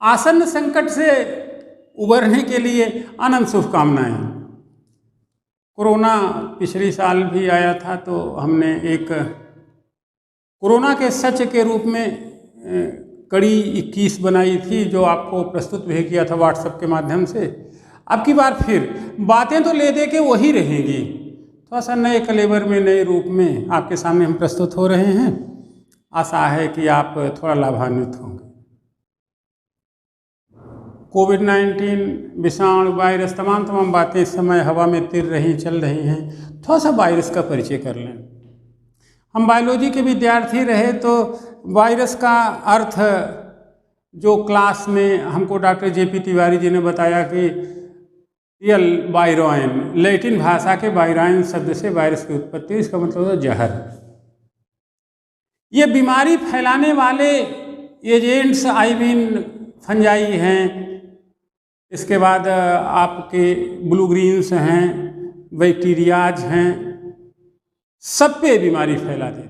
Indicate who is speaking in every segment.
Speaker 1: आसन्न संकट से उबरने के लिए अनंत शुभकामनाएं। कोरोना पिछले साल भी आया था, तो हमने एक कोरोना के सच के रूप में कड़ी 21 बनाई थी, जो आपको प्रस्तुत भी किया था व्हाट्सएप के माध्यम से। अब की बार फिर बातें तो ले दे के वही रहेंगी, थोड़ा सा नए कलेवर में, नए रूप में आपके सामने हम प्रस्तुत हो रहे हैं। आशा है कि आप थोड़ा लाभान्वित होंगे। कोविड-19, विषाणु, वायरस, तमाम बातें इस समय हवा में तिर रही, चल रही हैं। थोड़ा सा वायरस का परिचय कर लें। हम बायोलॉजी के विद्यार्थी रहे तो वायरस का अर्थ जो क्लास में हमको डॉक्टर जेपी तिवारी जी ने बताया कि रियल वायरोइन, लैटिन भाषा के वायरोइन शब्द से वायरस की उत्पत्ति, इसका मतलब है जहर। ये बीमारी फैलाने वाले एजेंट्स फंजाई हैं, इसके बाद आपके ब्लू ग्रीन्स हैं, बैक्टीरियाज हैं, सब पे बीमारी फैला देते हैं।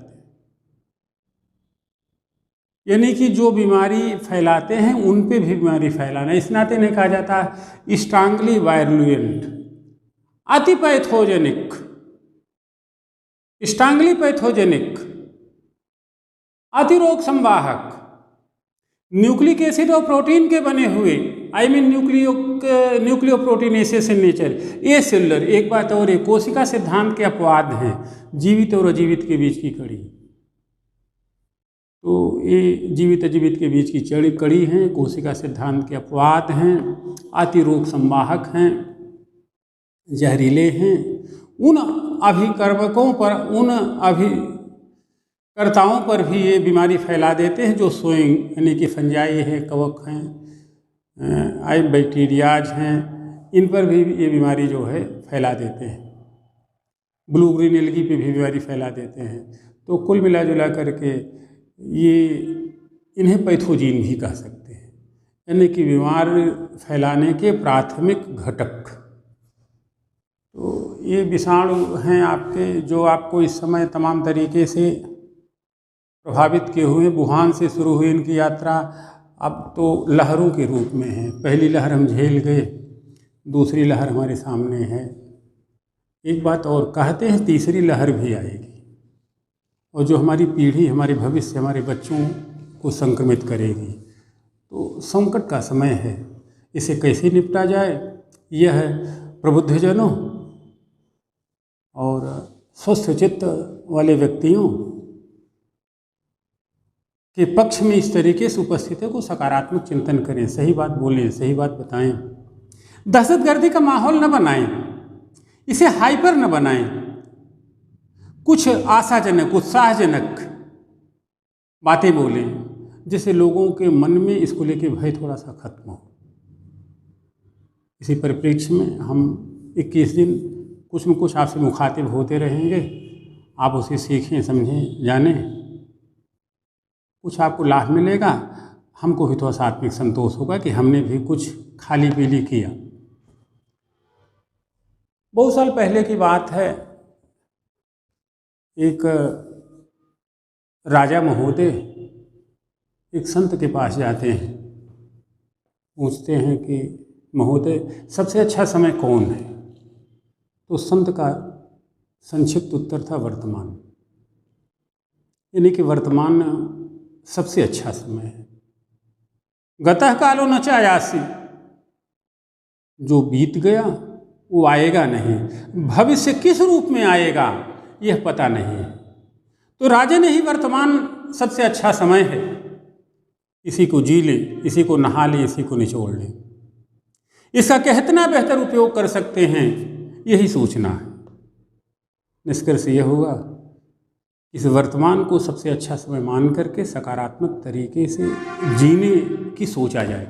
Speaker 1: यानी कि जो बीमारी फैलाते हैं उन पे भी बीमारी फैलाना। इस नाते नहीं कहा जाता स्ट्रांगली वायरुलेंट, अति पैथोजेनिक, स्ट्रांगली पैथोजेनिक, अतिरोग संवाहक, न्यूक्लिक एसिड और प्रोटीन के बने हुए, nucleoproteins in nature, acellular. एक बात और, एक कोशिका सिद्धांत के अपवाद हैं, जीवित और अजीवित के बीच की कड़ी। तो ये जीवित अजीवित के बीच की कड़ी हैं, कोशिका सिद्धांत के अपवाद हैं, अतिरोग संवाहक हैं, जहरीले हैं। उन अभिकर्मकों पर, उन अभिकर्ताओं पर भी ये बीमारी फैला देते हैं, जो स्वयं यानी कि फंजाई है, कवक हैं, बैक्टीरियाज हैं, इन पर भी ये बीमारी जो है फैला देते हैं। ब्लू ग्रीन एल्गी पे भी बीमारी फैला देते हैं। तो कुल मिला जुला करके ये इन्हें पैथोजीन भी कह सकते हैं, यानी कि बीमार फैलाने के प्राथमिक घटक। तो ये विषाणु हैं आपके, जो आपको इस समय तमाम तरीके से प्रभावित किए हुए। वुहान से शुरू हुई इनकी यात्रा, अब तो लहरों के रूप में है। पहली लहर हम झेल गए, दूसरी लहर हमारे सामने है। एक बात और, कहते हैं तीसरी लहर भी आएगी, और जो हमारी पीढ़ी, हमारे भविष्य, हमारे बच्चों को संक्रमित करेगी। तो संकट का समय है, इसे कैसे निपटा जाए, यह प्रबुद्धजनों और स्वस्थ चित्त वाले व्यक्तियों के पक्ष में इस तरीके से उपस्थिति को सकारात्मक चिंतन करें, सही बात बोलें, सही बात बताएं, दहशतगर्दी का माहौल न बनाएं, इसे हाइपर न बनाएं, कुछ आशाजनक, उत्साहजनक बातें बोलें, जिससे लोगों के मन में इसको लेके भय थोड़ा सा खत्म हो। इसी परिप्रेक्ष्य में हम 21 दिन कुछ न कुछ आपसे मुखातिब होते रहेंगे। आप उसे सीखें, समझें, जानें, कुछ आपको लाभ मिलेगा, हमको भी थोड़ा सा आत्मिक संतोष होगा कि हमने भी कुछ खाली पीली किया। बहुत साल पहले की बात है, एक राजा महोदय एक संत के पास जाते हैं, पूछते हैं कि महोदय सबसे अच्छा समय कौन है? तो संत का संक्षिप्त उत्तर था वर्तमान, यानी कि वर्तमान सबसे अच्छा समय है। गतः कालो न चायासी, जो बीत गया वो आएगा नहीं, भविष्य किस रूप में आएगा यह पता नहीं है। तो राजन ही वर्तमान सबसे अच्छा समय है, इसी को जी ले, इसी को नहा ले, इसी को निचोड़ ले। इसका कितना बेहतर उपयोग कर सकते हैं, यही सोचना है। निष्कर्ष यह होगा, इस वर्तमान को सबसे अच्छा समय मान करके सकारात्मक तरीके से जीने की सोचा जाए,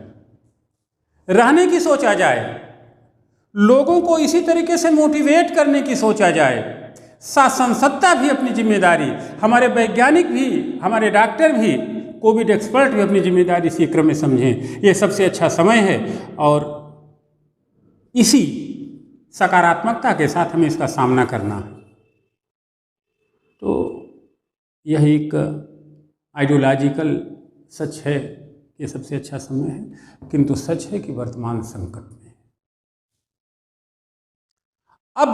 Speaker 1: रहने की सोचा जाए, लोगों को इसी तरीके से मोटिवेट करने की सोचा जाए। शासन सत्ता भी अपनी जिम्मेदारी, हमारे वैज्ञानिक भी, हमारे डॉक्टर भी, कोविड एक्सपर्ट भी अपनी जिम्मेदारी इसी क्रम में समझें। ये सबसे अच्छा समय है और इसी सकारात्मकता के साथ हमें इसका सामना करना है। तो यह एक आइडियोलॉजिकल सच है ये सबसे अच्छा समय है। किंतु सच है कि वर्तमान संकट में है। अब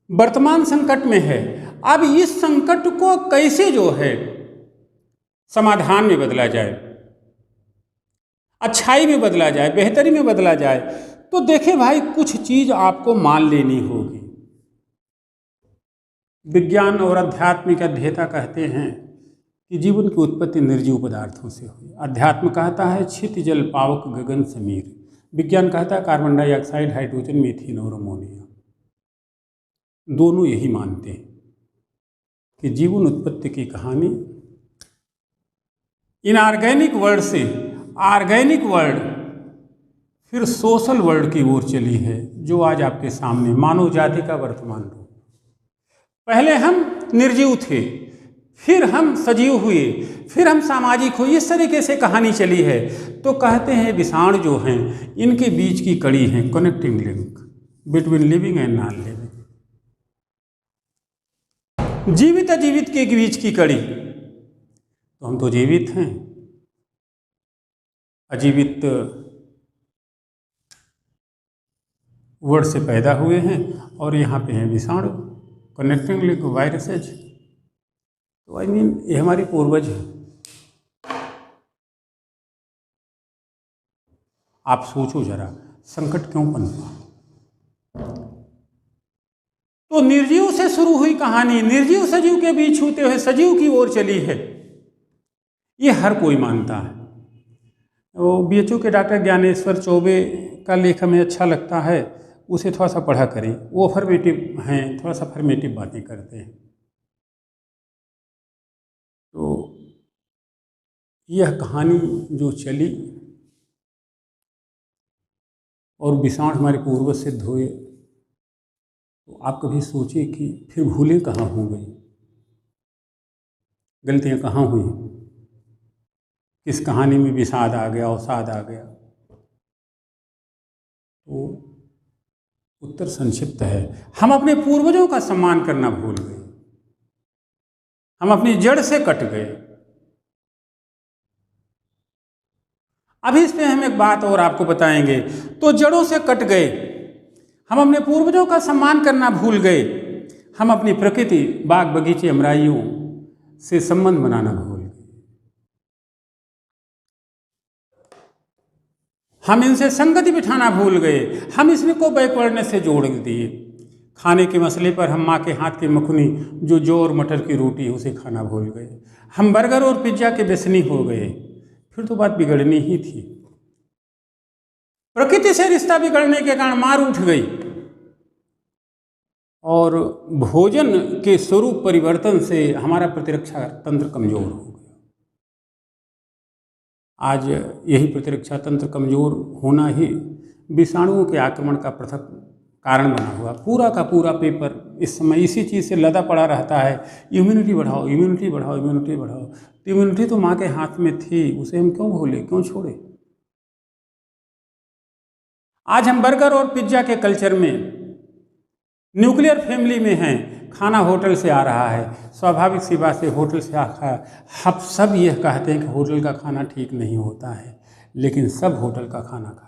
Speaker 1: वर्तमान संकट में है, अब इस संकट को कैसे जो है समाधान में बदला जाए, अच्छाई में बदला जाए, बेहतरी में बदला जाए, तो देखिए भाई, कुछ चीज आपको मान लेनी होगी। विज्ञान और अध्यात्म के अध्येता कहते हैं कि जीवन की उत्पत्ति निर्जीव पदार्थों से हुई। अध्यात्म कहता है क्षिति जल पावक गगन समीर। विज्ञान कहता है कार्बन डाइऑक्साइड, हाइड्रोजन, मीथेन और अमोनिया। दोनों यही मानते हैं कि जीवन उत्पत्ति की कहानी इनऑर्गेनिक वर्ल्ड से ऑर्गेनिक वर्ल्ड, फिर सोशल वर्ल्ड की ओर चली है, जो आज आपके सामने मानव जाति का वर्तमान रूप। पहले हम निर्जीव थे, फिर हम सजीव हुए, फिर हम सामाजिक हुए, इस तरीके से कहानी चली है। तो कहते हैं विषाणु जो हैं, इनके बीच की कड़ी है connecting link between living and non living, जीवित अजीवित के बीच की कड़ी। तो हम तो जीवित हैं, अजीवित वर्ड से पैदा हुए हैं, और यहाँ पे हैं विषाणु, कनेक्टिंग लिंक, वायरसेज। तो आई मीन ये हमारे पूर्वज हैं। आप सोचो जरा, संकट क्यों पनपा? तो निर्जीव से शुरू हुई कहानी निर्जीव सजीव के बीच होते हुए सजीव की ओर चली है, ये हर कोई मानता है। वो BHU के डॉक्टर ज्ञानेश्वर चौबे का लेख हमें अच्छा लगता है, उसे थोड़ा सा पढ़ा करें। वो अफर्मेटिव हैं, थोड़ा सा अफर्मेटिव बातें करते हैं। तो यह कहानी जो चली और विषाणु हमारे पूर्वज सिद्ध हुए, तो आप कभी सोचिए कि फिर भूलें कहाँ हो गई, गलतियाँ कहाँ हुई, किस कहानी में विषाद आ गया, अवसाद आ गया। तो उत्तर संक्षिप्त है, हम अपने पूर्वजों का सम्मान करना भूल गए, हम अपनी जड़ से कट गए। अभी इस पे हम एक बात और आपको बताएंगे। तो जड़ों से कट गए, हम अपने पूर्वजों का सम्मान करना भूल गए, हम अपनी प्रकृति, बाग बगीचे, अमराइयों से संबंध बनाना भूल गए, हम इनसे संगति बिठाना भूल गए, हम इसको बैकवर्डनेस से जोड़ दिए। खाने के मसले पर हम माँ के हाथ की मखनी, जो जौ और मटर की रोटी है, उसे खाना भूल गए। हम बर्गर और पिज्जा के व्यसनी हो गए। फिर तो बात बिगड़नी ही थी। प्रकृति से रिश्ता बिगड़ने के कारण मार उठ गई और भोजन के स्वरूप परिवर्तन से हमारा प्रतिरक्षा तंत्र कमजोर हो गया। आज यही प्रतिरक्षा तंत्र कमजोर होना ही विषाणुओं के आक्रमण का पृथक कारण बना हुआ। पूरा का पूरा पेपर इस समय इसी चीज़ से लदा पड़ा रहता है, इम्यूनिटी बढ़ाओ, इम्यूनिटी बढ़ाओ, इम्यूनिटी बढ़ाओ। तो इम्यूनिटी तो माँ के हाथ में थी, उसे हम क्यों भूले, क्यों छोड़े? आज हम बर्गर और पिज्जा के कल्चर में, न्यूक्लियर फैमिली में हैं, खाना होटल से आ रहा है। स्वाभाविक सी बात है, होटल से हम सब यह कहते हैं कि होटल का खाना ठीक नहीं होता है, लेकिन सब होटल का खाना खा।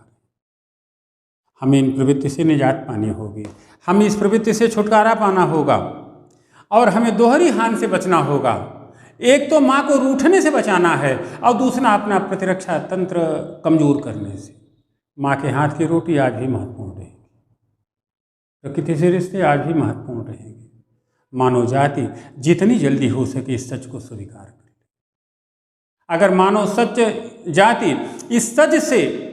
Speaker 1: हमें इन प्रवृत्ति से निजात पानी होगी, हमें इस प्रवृत्ति से छुटकारा पाना होगा, और हमें दोहरी हानि से बचना होगा। एक तो माँ को रूठने से बचाना है, और दूसरा अपना प्रतिरक्षा तंत्र कमजोर करने से। माँ के हाथ की रोटी आज भी महत्वपूर्ण रहेगी, प्रकृति से रिश्ते आज भी महत्वपूर्ण रहेंगे। मानव जाति जितनी जल्दी हो सके इस सच को स्वीकार करे। अगर मानव सच जाति इस सच से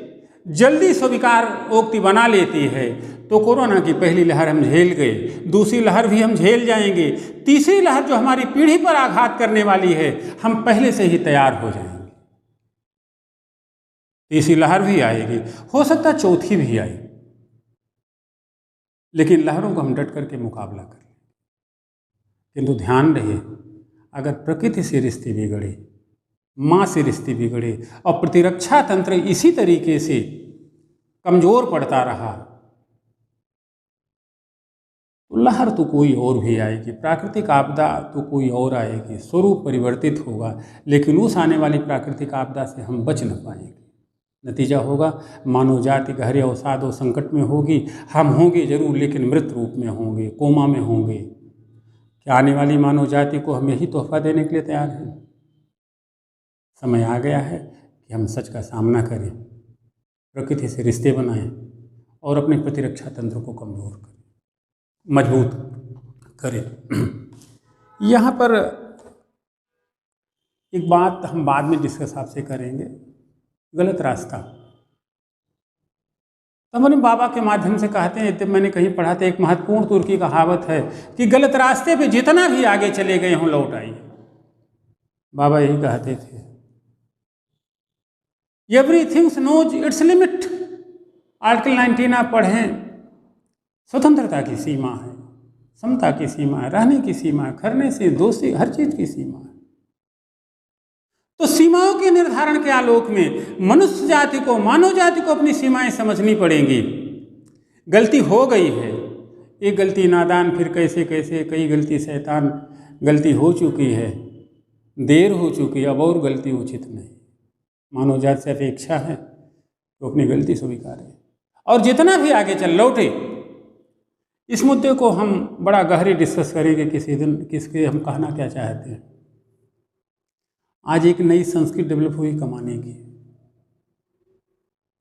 Speaker 1: जल्दी स्वीकारोक्ति बना लेती है, तो कोरोना की पहली लहर हम झेल गए, दूसरी लहर भी हम झेल जाएंगे, तीसरी लहर जो हमारी पीढ़ी पर आघात करने वाली है, हम पहले से ही तैयार हो जाएंगे। तीसरी लहर भी आएगी, हो सकता है चौथी भी आए, लेकिन लहरों को हम डट करके मुकाबला करें। किंतु ध्यान रहे, अगर प्रकृति से रिश्ते बिगड़े, माँ से रिश्ते बिगड़े, और प्रतिरक्षा तंत्र इसी तरीके से कमजोर पड़ता रहा, तो लहर तो कोई और भी आएगी, प्राकृतिक आपदा तो कोई और आएगी, स्वरूप परिवर्तित होगा, लेकिन उस आने वाली प्राकृतिक आपदा से हम बच न पाएंगे। नतीजा होगा मानव जाति गहरे अवसाद और संकट में होगी। हम होंगे जरूर, लेकिन मृत रूप में होंगे, कोमा में होंगे। क्या आने वाली मानव जाति को हम यही तोहफा देने के लिए तैयार हैं? समय आ गया है कि हम सच का सामना करें, प्रकृति से रिश्ते बनाएं और अपने प्रतिरक्षा तंत्र को कमज़ोर करें, मजबूत करें। यहाँ पर एक बात हम बाद में डिस्कस आपसे करेंगे, गलत रास्ता। तो मैंने बाबा के माध्यम से कहते हैं, जब मैंने कहीं पढ़ा था, एक महत्वपूर्ण तुर्की कहावत है कि गलत रास्ते पे जितना भी आगे चले गए हों लौट आइए। बाबा यही कहते थे, everything knows its limit. Article 19 आप पढ़ें, स्वतंत्रता की सीमा है, समता की सीमा है, रहने की सीमा है, करने से दोस्ती, हर चीज की सीमा है। तो सीमाओं के निर्धारण के आलोक में मनुष्य जाति को, मानव जाति को अपनी सीमाएं समझनी पड़ेंगी। गलती हो गई है, एक गलती नादान, फिर कैसे कैसे कई गलती शैतान, गलती हो चुकी है, देर हो चुकी है, अब और गलती उचित नहीं। मानव जाति से अपेक्षा है तो अपनी गलती स्वीकारे और जितना भी आगे चल लौटे। इस मुद्दे को हम बड़ा गहरे डिस्कस करेंगे किसी दिन, किसके हम कहना क्या चाहते हैं। आज एक नई संस्कृति डेवलप हुई कमाने की,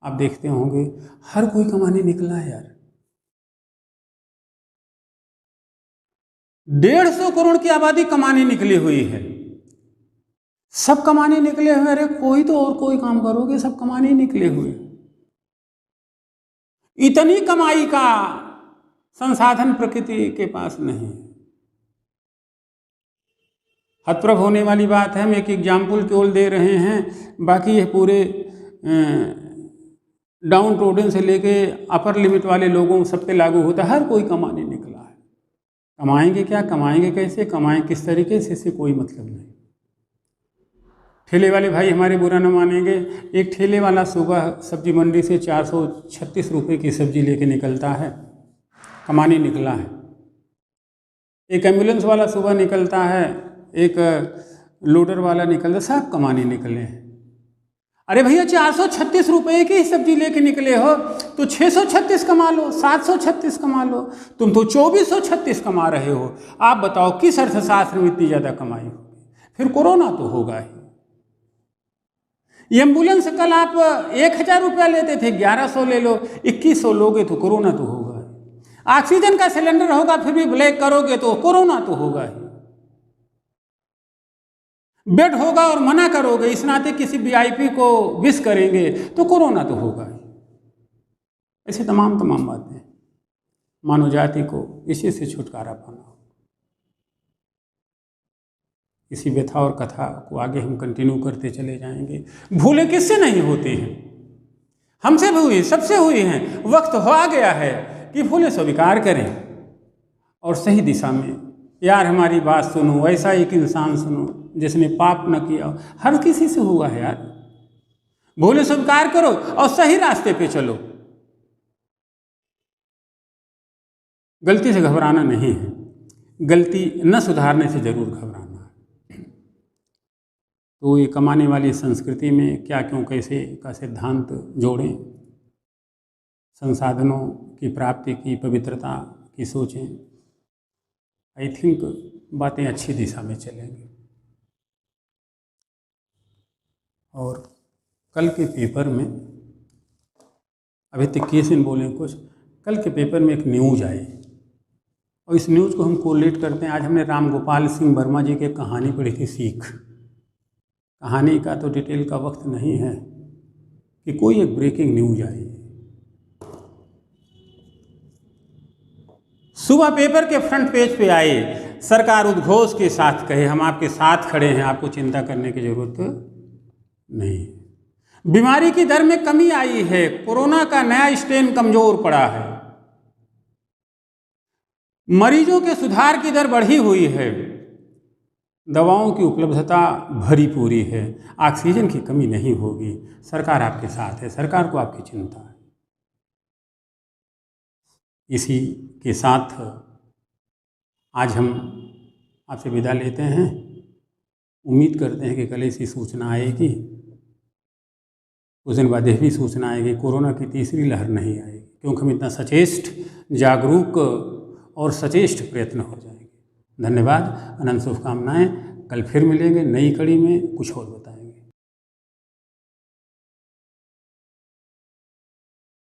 Speaker 1: आप देखते होंगे हर कोई कमाने निकला है यार। 150 करोड़ की आबादी कमाने निकली हुई है, सब कमाने निकले हुए। अरे कोई तो और कोई काम करोगे, सब कमाने निकले हुए। इतनी कमाई का संसाधन प्रकृति के पास नहीं। हतप्रभ होने वाली बात है, हम एक एग्जाम्पल केवल दे रहे हैं, बाकी ये पूरे डाउन टोडन से लेके अपर लिमिट वाले लोगों सब पे लागू होता है। हर कोई कमाने निकला है। कमाएंगे क्या, कमाएंगे कैसे, कमाएं किस तरीके से, इससे कोई मतलब नहीं। ठेले वाले भाई हमारे बुरा न मानेंगे, एक ठेले वाला सुबह सब्जी मंडी से 436 रुपये की सब्जी लेके निकलता है, कमाने निकला है। एक एम्बुलेंस वाला सुबह निकलता है, एक लोडर वाला निकलता, सब कमाने निकले हैं। अरे भैया 436 रुपये की सब्जी लेके निकले हो तो 636 कमा लो, 736 कमा लो, तुम तो 2436 कमा रहे हो। आप बताओ किस अर्थशास्त्र में इतनी ज़्यादा कमाई होगी? फिर कोरोना तो होगा ही। एम्बुलेंस कल आप 1000 रुपया लेते थे, 1100 ले लो, 2100 लोगे तो कोरोना तो होगा। ऑक्सीजन का सिलेंडर होगा फिर भी ब्लैक करोगे तो कोरोना तो होगा ही। बेड होगा और मना करोगे, इस नाते किसी वीआईपी को विश करेंगे तो कोरोना तो होगा ही। ऐसे तमाम बातें। मानव जाति को इसी से छुटकारा पाना। इसी व्यथा और कथा को आगे हम कंटिन्यू करते चले जाएंगे। भूलें किससे नहीं होती हैं, हमसे भी हुई, सबसे हुई हैं। वक्त हो आ गया है कि भूलें स्वीकार करें और सही दिशा में, यार हमारी बात सुनो, ऐसा एक इंसान सुनो जिसने पाप न किया। हर किसी से हुआ है यार। भूलें स्वीकार करो और सही रास्ते पे चलो। गलती से घबराना नहीं है, गलती न सुधारने से जरूर घबराना है। तो ये कमाने वाली संस्कृति में क्या क्यों कैसे का सिद्धांत जोड़ें, संसाधनों की प्राप्ति की पवित्रता की सोचें। आई थिंक बातें अच्छी दिशा में चलेंगी। और कल के पेपर में, अभी तक किसी ने बोले कुछ, कल के पेपर में एक न्यूज आई और इस न्यूज़ को हम कोरिलेट करते हैं। आज हमने राम गोपाल सिंह वर्मा जी की कहानी पढ़ी थी, सीख। कहानी का तो डिटेल का वक्त नहीं है कि कोई एक ब्रेकिंग न्यूज आई। सुबह पेपर के फ्रंट पेज पे आए, सरकार उद्घोष के साथ कहे हम आपके साथ खड़े हैं, आपको चिंता करने की जरूरत नहीं। बीमारी की दर में कमी आई है, कोरोना का नया स्ट्रेन कमजोर पड़ा है, मरीजों के सुधार की दर बढ़ी हुई है, दवाओं की उपलब्धता भरी पूरी है, ऑक्सीजन की कमी नहीं होगी, सरकार आपके साथ है, सरकार को आपकी चिंता है। इसी के साथ आज हम आपसे विदा लेते हैं। उम्मीद करते हैं कि कल ऐसी सूचना आएगी, कुछ दिन बाद यह भी सूचना आएगी कोरोना की तीसरी लहर नहीं आएगी, क्योंकि हम इतना सचेष्ट, जागरूक और सचेष्ट प्रयत्न हो जाएंगे। धन्यवाद, अनंत शुभकामनाएं। कल फिर मिलेंगे नई कड़ी में, कुछ और बताएंगे।